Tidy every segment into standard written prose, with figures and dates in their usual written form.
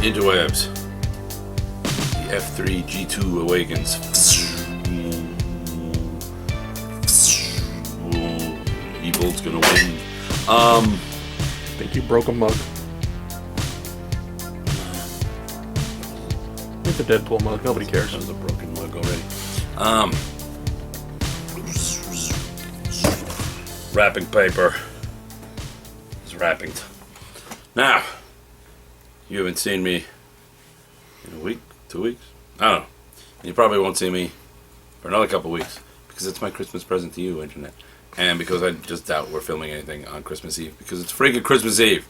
interwebs. The F3G2 awakens. Evil's gonna win. Think you broke a mug. It's a Deadpool mug. Nobody cares. That was a broken mug already. Wrapping paper is wrapping. Now, you haven't seen me in a week, 2 weeks? I don't know. And you probably won't see me for another couple weeks because it's my Christmas present to you, Internet. And because I just doubt we're filming anything on Christmas Eve because it's freaking Christmas Eve.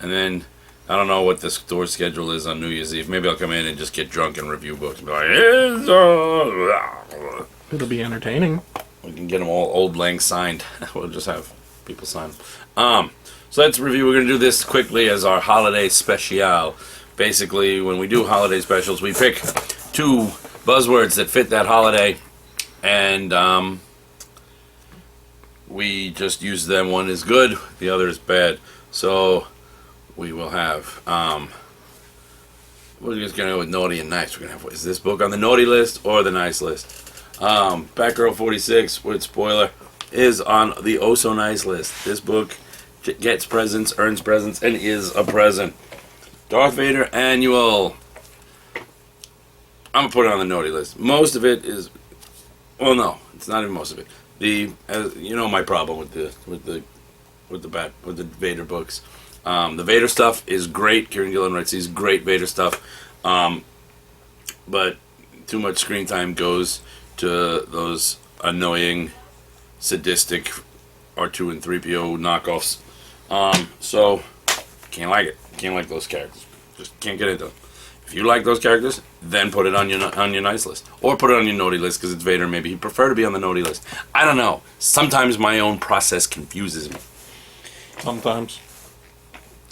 And then I don't know what the store schedule is on New Year's Eve. Maybe I'll come in and just get drunk and review books and be like, It'll be entertaining. we can get them all old lang signed. We'll just have people sign them. So let's review. We're going to do this quickly as our holiday special. Basically, when we do holiday specials, we pick 2 buzzwords that fit that holiday, and we just use them. One is good, the other is bad. So we will have, we're just going to go with naughty and nice. We're going to have, is this book on the naughty list or the nice list? Batgirl 46, with spoiler, is on the oh so nice list. This book gets presents, earns presents, and is a present. Darth Vader Annual. I'm gonna put it on the naughty list. Most of it is, well, no, it's not even most of it. You know my problem with the Vader books. The Vader stuff is great. Kieran Gillen writes these great Vader stuff, but too much screen time goes to those annoying, sadistic R2 and 3PO knockoffs. So can't like it. Can't like those characters. Just can't get into them. If you like those characters, then put it on your nice list, or put it on your naughty list because it's Vader. Maybe he'd prefer to be on the naughty list. I don't know. Sometimes my own process confuses me. Sometimes.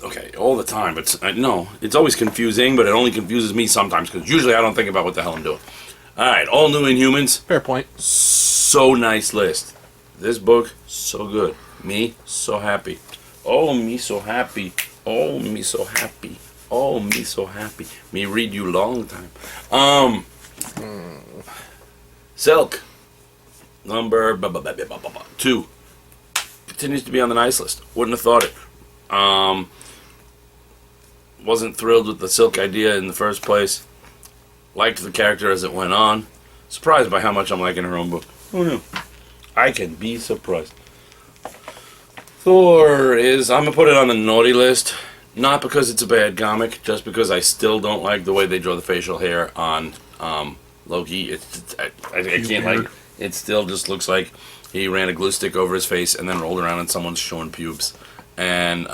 Okay, all the time, but no, it's always confusing, but it only confuses me sometimes because usually I don't think about what the hell I'm doing. All right, all new Inhumans. Fair point. So nice list. This book, so good. Me, so happy. Oh, me so happy. Oh, me so happy. Oh, me so happy. Me read you long time. Silk. Number 2. Continues to be on the nice list. Wouldn't have thought it. Wasn't thrilled with the Silk idea in the first place. Liked the character as it went on. Surprised by how much I'm liking her own book. Who knew? I can be surprised. Thor is, I'm going to put it on the naughty list. Not because it's a bad comic, just because I still don't like the way they draw the facial hair on Loki. I can't like it. It still just looks like he ran a glue stick over his face and then rolled around in someone's shorn pubes. And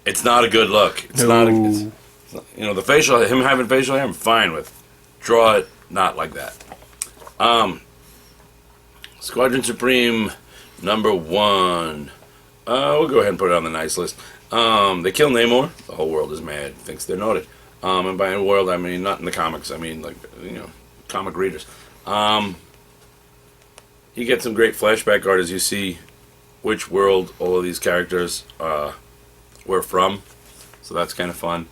it's not a good look. It's not, you know, the facial, him having facial hair, I'm fine with. Draw it not like that. Squadron Supreme number 1. We'll go ahead and put it on the nice list. They kill Namor. The whole world is mad. Thinks they're naughty. And by the world, I mean not in the comics. I mean like, you know, comic readers. You get some great flashback art as you see which world all of these characters were from. So that's kind of fun.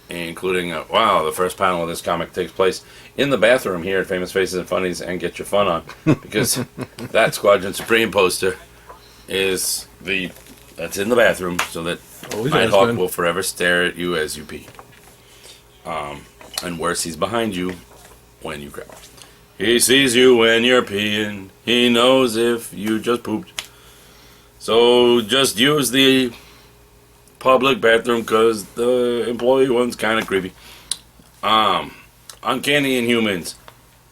Including, wow, the first panel of this comic takes place in the bathroom here at Famous Faces and Funnies and Get Your Fun On. Because that Squadron Supreme poster is that's in the bathroom so that Nighthawk will forever stare at you as you pee. And worse, he's behind you when you crap. He sees you when you're peeing. He knows if you just pooped. So just use the public bathroom because the employee one's kind of creepy. Uncanny Inhumans.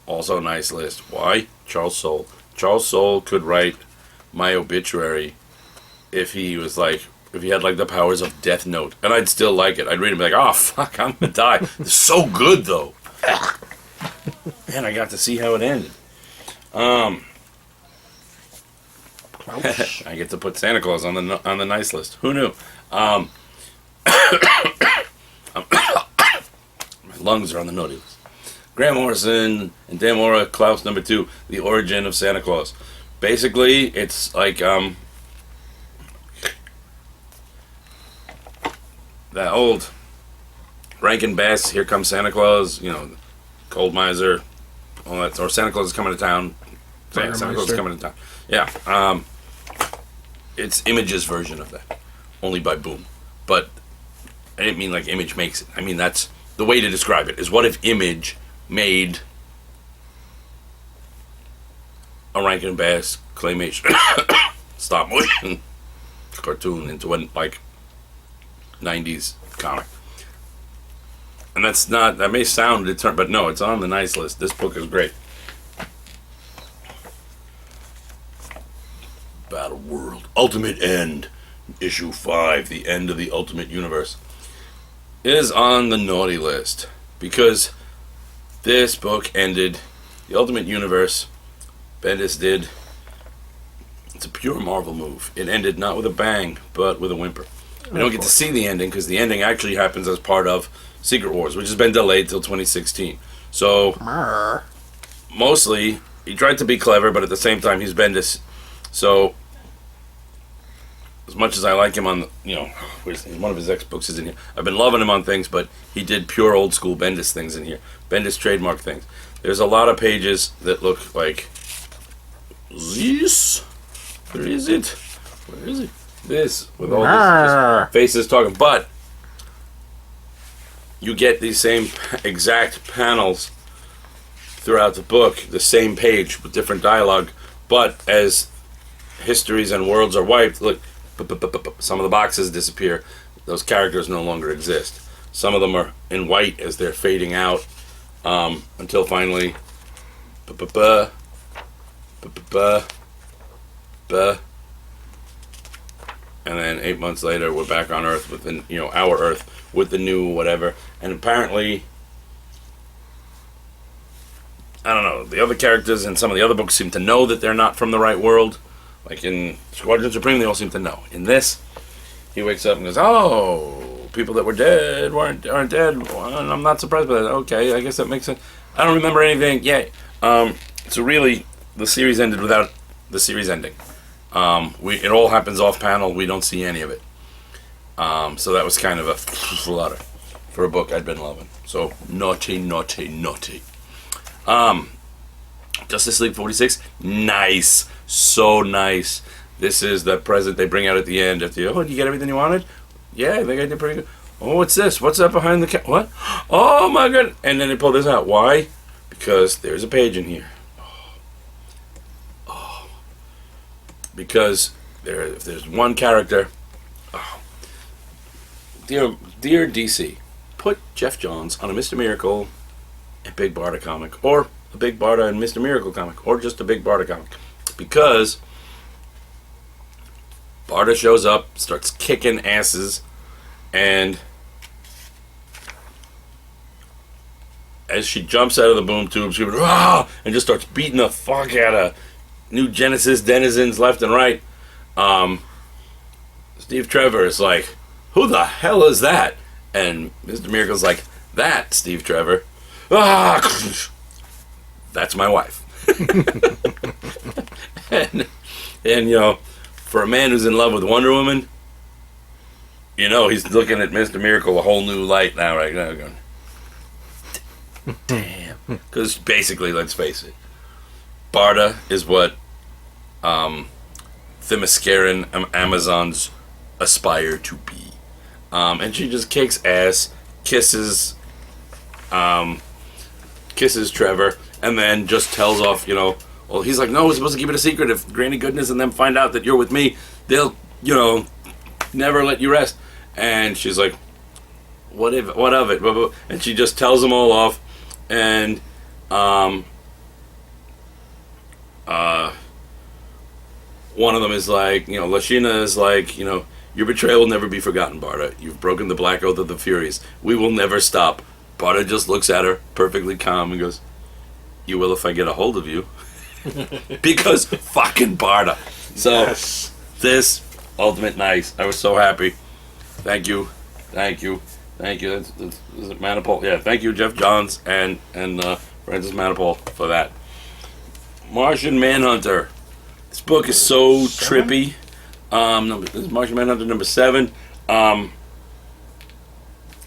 Also nice list. Why? Charles Soule. Charles Soule could write my obituary if he was like, if he had like the powers of Death Note. And I'd still like it. I'd read it and be like, oh fuck, I'm gonna die. It's so good though. And I got to see how it ended. I get to put Santa Claus on the nice list. Who knew? My lungs are on the naughty list. Grant Morrison and Dan Mora, Klaus number 2, The Origin of Santa Claus. Basically, it's like that old Rankin Bass, Here Comes Santa Claus, Cold Miser, all that, or Santa Claus is coming to town. Santa Claus is coming to town. Yeah. It's Image's version of that, only by Boom. But I didn't mean like Image makes it. I mean, that's the way to describe it, is what if Image made a Rankin Bass claymation stop motion cartoon into a like 90s comic. And that may sound determined, but no, it's on the nice list. This book is great. Battle World Ultimate End, issue 5, the end of the Ultimate Universe, is on the naughty list because this book ended the Ultimate Universe. Bendis did. It's a pure Marvel move. It ended not with a bang, but with a whimper. We don't get to see the ending because the ending actually happens as part of Secret Wars, which has been delayed till 2016. So, mostly, he tried to be clever, but at the same time, he's Bendis. So, as much as I like him on, one of his X books is in here. I've been loving him on things, but he did pure old school Bendis things in here. Bendis trademark things. There's a lot of pages that look like this. Where is it? Where is it? This, with all these faces talking. But you get these same exact panels throughout the book, the same page with different dialogue. But as histories and worlds are wiped, look, some of the boxes disappear. Those characters no longer exist. Some of them are in white as they're fading out until finally and then 8 months later we're back on Earth with our Earth with the new whatever. And apparently, I don't know, the other characters in some of the other books seem to know that they're not from the right world. Like in Squadron Supreme, they all seem to know. In this, he wakes up and goes, "Oh, people that were dead aren't dead." Well, I'm not surprised by that. Okay, I guess that makes sense. I don't remember anything. Yay. So really, the series ended without the series ending. It all happens off panel. We don't see any of it. So that was kind of a flutter for a book I'd been loving. So naughty. Justice League 46, nice, so nice. This is the present they bring out at the end. Did you get everything you wanted? Yeah, I think I did pretty good. Oh, what's this? What's that behind the what? Oh my god! And then they pull this out. Why? Because there's a page in here. Because if there's one character, dear DC, put Jeff Johns on a Mr. Miracle and Big Barda comic, or a Big Barda and Mr. Miracle comic, or just a Big Barda comic, because Barda shows up, starts kicking asses, and as she jumps out of the boom tube, she goes, "Ah!" and just starts beating the fuck out of New Genesis denizens left and right. Steve Trevor is like, "Who the hell is that?" And Mr. Miracle's like, "That, Steve Trevor. Ah, that's my wife." and for a man who's in love with Wonder Woman, he's looking at Mr. Miracle a whole new light now, right now, going, damn. Because basically, let's face it, Barda is what Themysciran Amazons aspire to be. And she just kicks ass, kisses Trevor, and then just tells off, well, he's like, "No, we're supposed to keep it a secret. If Granny Goodness and them find out that you're with me, they'll, never let you rest." And she's like, what of it? And she just tells them all off, and one of them is like, Lashina is like, "Your betrayal will never be forgotten, Barda. You've broken the black oath of the Furies. We will never stop." Barda just looks at her, perfectly calm, and goes, "You will if I get a hold of you." Because fucking Barda. So, yes. This, ultimate nice. I was so happy. Thank you. That's is it Manipul? Yeah, thank you, Jeff Johns and Francis Manipul for that. Martian Manhunter. This book is so trippy. This is Martian Manhunter number 7.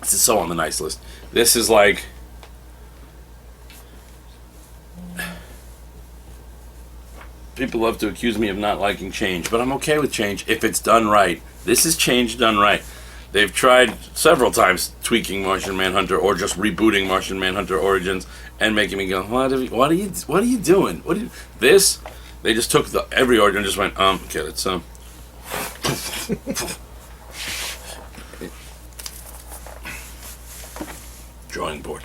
This is so on the nice list. This is like... People love to accuse me of not liking change, but I'm okay with change if it's done right. This is change done right. They've tried several times tweaking Martian Manhunter or just rebooting Martian Manhunter Origins and making me go, what are you doing? This? They just took every origin and just went, okay, let's drawing board.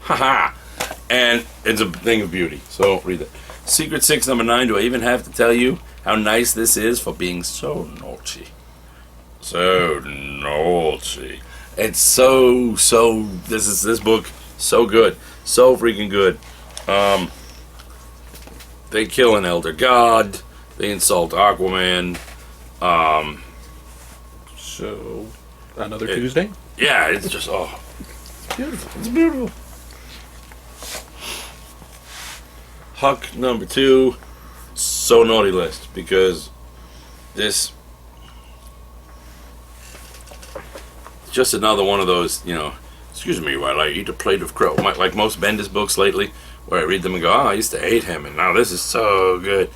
Haha. And it's a thing of beauty. So read it. Secret 6, number 9. Do I even have to tell you how nice this is for being so naughty? So naughty. It's so this book so good. So freaking good. They kill an elder god. They insult Aquaman. So another Tuesday? Yeah, it's just it's beautiful. It's beautiful. Huck number 2, so naughty list, because this is just another one of those, excuse me while I eat a plate of crow. Like most Bendis books lately, where I read them and go, I used to hate him, and now this is so good.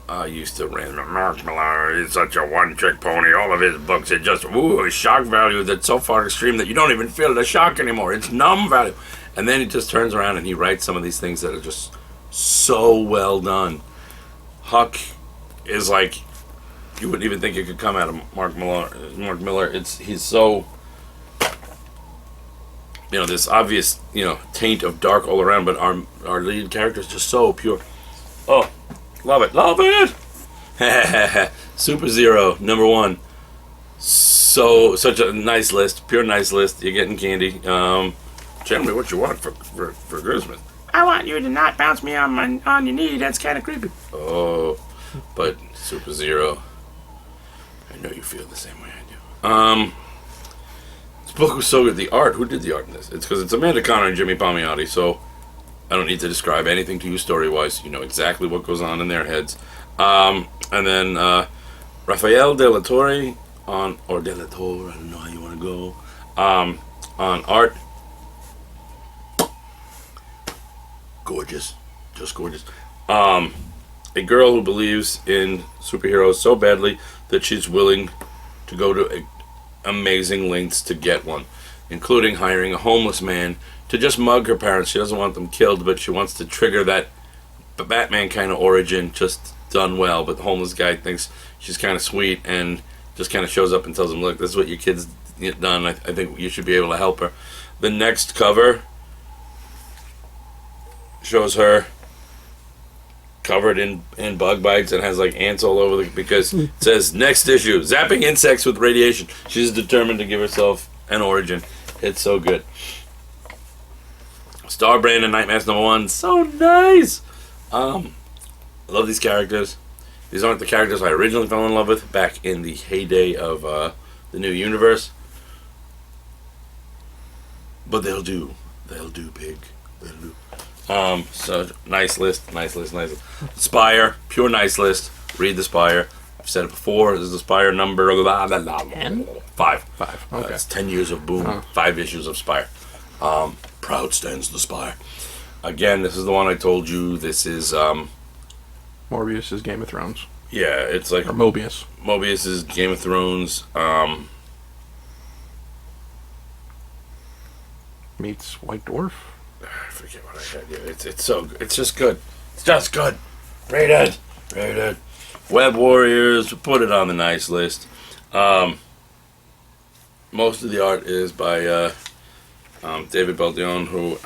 I used to read Mark Millar is such a one-trick pony. All of his books are just, a shock value that's so far extreme that you don't even feel the shock anymore. It's numb value. And then he just turns around and he writes some of these things that are just so well done. Huck is like, you wouldn't even think it could come out of Mark Millar. He's so, this obvious, taint of dark all around, but our lead character is just so pure. Oh, love it. Super Zero, number 1. Such a nice list, pure nice list. You're getting candy. Tell me what you want for Christmas. I want you to not bounce me on your knee. That's kind of creepy. Oh, but Super Zero. I know you feel the same way I do. This book was so good. The art. Who did the art in this? It's because it's Amanda Connor and Jimmy Palmiotti. So I don't need to describe anything to you story-wise. You know exactly what goes on in their heads. And then Rafael De La Torre or De La Torre. I don't know how you want to go. On art. Gorgeous, just gorgeous. A girl who believes in superheroes so badly that she's willing to go to amazing lengths to get one, including hiring a homeless man to just mug her parents. She doesn't want them killed, but she wants to trigger that Batman kind of origin, just done well. But the homeless guy thinks she's kind of sweet and just kind of shows up and tells him, look, this is what your kid's done. I think you should be able to help her. The next cover shows her covered in bug bites and has like ants all over because it says next issue, zapping insects with radiation. She's determined to give herself an origin. It's so good. Starbrand and Nightmask number 1, so nice. I love these characters. These aren't the characters I originally fell in love with back in the heyday of the new universe, but they'll do, pig. They'll do. So nice list. Spire, pure nice list. Read the Spire. I've said it before. This is the Spire number 5. Okay. It's 10 years of Boom. 5 issues of Spire. Proud stands the Spire. Again, this is the one I told you. This is Morbius is Game of Thrones. Yeah, it's like Or Mobius. Mobius is Game of Thrones. Meets White Dwarf. I forget what I had here. It's so good. It's just good. It's just good. Rated. Web Warriors. Put it on the nice list. Most of the art is by David Baldeón, who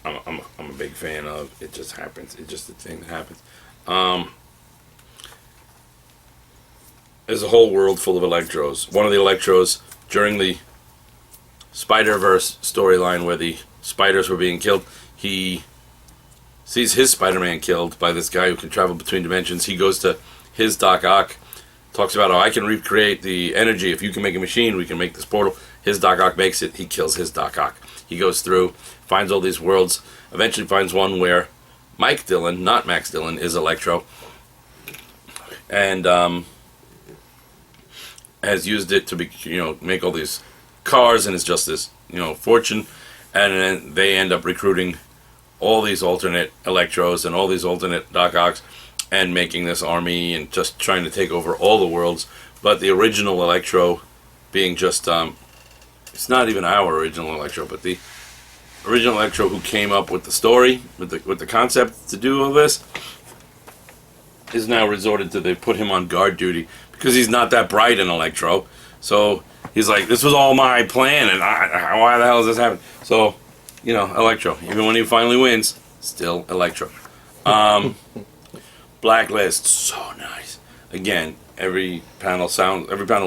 I'm a big fan of. It just happens. It's just a thing that happens. There's a whole world full of Electros. One of the Electros during the Spider-Verse storyline where the spiders were being killed, he sees his Spider-Man killed by this guy who can travel between dimensions. He goes to his Doc Ock, talks about how I can recreate the energy. If you can make a machine, we can make this portal. His Doc Ock makes it. He kills his Doc Ock. He goes through, finds all these worlds, eventually finds one where Mike Dillon, not Max Dillon, is Electro, and has used it to be, make all these cars, and it's just this, fortune. And then they end up recruiting all these alternate Electros and all these alternate Doc Ocks and making this army and just trying to take over all the worlds. But the original Electro being just, it's not even our original Electro, but the original Electro who came up with the story, with the concept to do all this, is now resorted to, they put him on guard duty because he's not that bright in Electro. So he's like, this was all my plan, and why the hell is this happening? So, Electro, even when he finally wins, still Electro. Blacklist, so nice. Again, every panel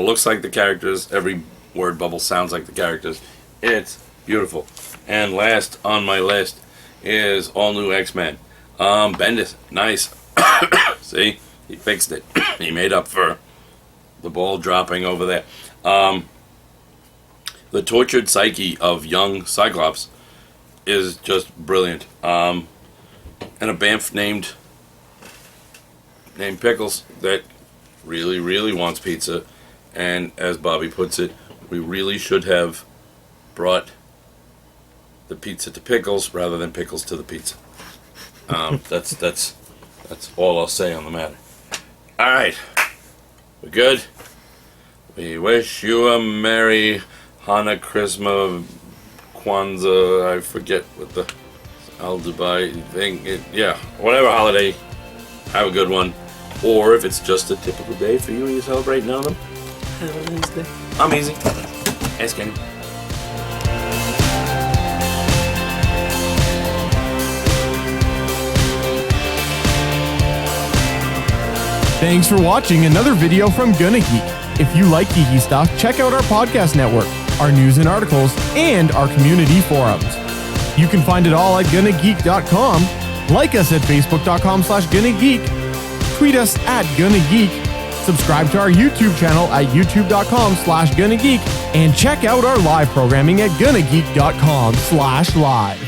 looks like the characters, every word bubble sounds like the characters. It's beautiful. And last on my list is all new X-Men. Bendis, nice. See, he fixed it. He made up for the ball dropping over there. The tortured psyche of young Cyclops is just brilliant. And a Banff named Pickles that really, really wants pizza. And as Bobby puts it, we really should have brought the pizza to Pickles rather than Pickles to the pizza. That's all I'll say on the matter. All right, we're good. We wish you a Merry Hanukkah, Christmas, Kwanzaa. I forget what the Al Dubai thing. Whatever holiday. Have a good one. Or if it's just a typical day for you and you celebrate none of them, have a nice day. I'm easy. Ask Kenny. Thanks for watching another video from Gonna Geek. If you like geeky stuff, check out our podcast network, our news and articles, and our community forums. You can find it all at GonnaGeek.com, like us at Facebook.com/GonnaGeek, tweet us at GonnaGeek, subscribe to our YouTube channel at YouTube.com/GonnaGeek, and check out our live programming at GonnaGeek.com/live.